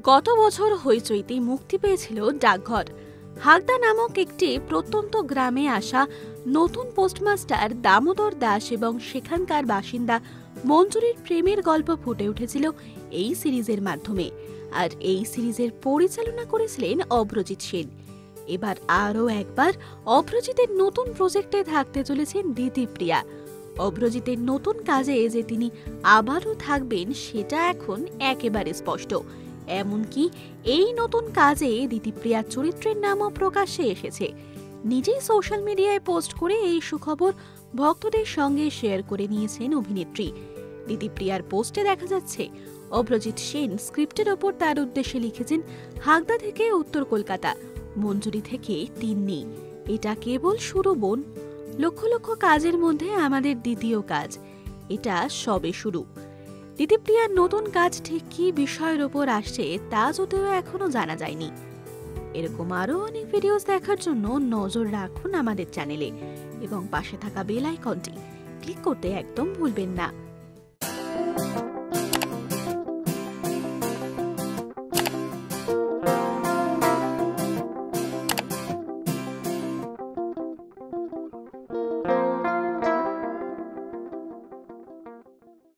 গত বছর হইচইতে মুক্তি পেয়েছিল ডাকঘর। হাগদা নামক একটি প্রত্যন্ত গ্রামে আসা নতুন পোস্টমাস্টার দামোদর দাস এবং সেখানকার বাসিন্দা মঞ্জুরির প্রেমের গল্প ফুটে উঠেছিল এই সিরিজের মাধ্যমে। আর এই সিরিজের পরিচালনা করেছিলেন অভ্রজিৎ সেন। এবার আরও একবার অভ্রজিতের নতুন প্রজেক্টে থাকতে চলেছেন দিতিপ্রিয়া। অভ্রজিতের নতুন কাজে যে তিনি আবারও থাকবেন সেটা এখন একেবারে স্পষ্ট। এমনকি এই নতুন কাজে দিতিপ্রিয়ার চরিত্রের নামও প্রকাশ্যে এসেছে। নিজেই সোশ্যাল মিডিয়ায় পোস্ট করে এই সুখবর ভক্তদের সঙ্গে শেয়ার করে নিয়েছেন অভিনেত্রী। দিতিপ্রিয়ার পোস্টে দেখা যাচ্ছে অভ্রজিৎ সেন স্ক্রিপ্টের ওপর তার উদ্দেশ্যে লিখেছেন, হাগদা থেকে উত্তর কলকাতা, মঞ্জুরি থেকে তিন্নি। এটা কেবল শুরু বোন, লক্ষ লক্ষ কাজের মধ্যে আমাদের দ্বিতীয় কাজ, এটা সবে শুরু। দিতিপ্রিয়ার নতুন কাজ ঠিক কি বিষয়ের ওপর আসছে তা যদিও এখনো জানা যায়নি। এরকম আরও অনেক ভিডিওস দেখার জন্য নজর রাখুন আমাদের চ্যানেলে এবং পাশে থাকা বেল আইকনটি ক্লিক করতে একদম ভুলবেন না।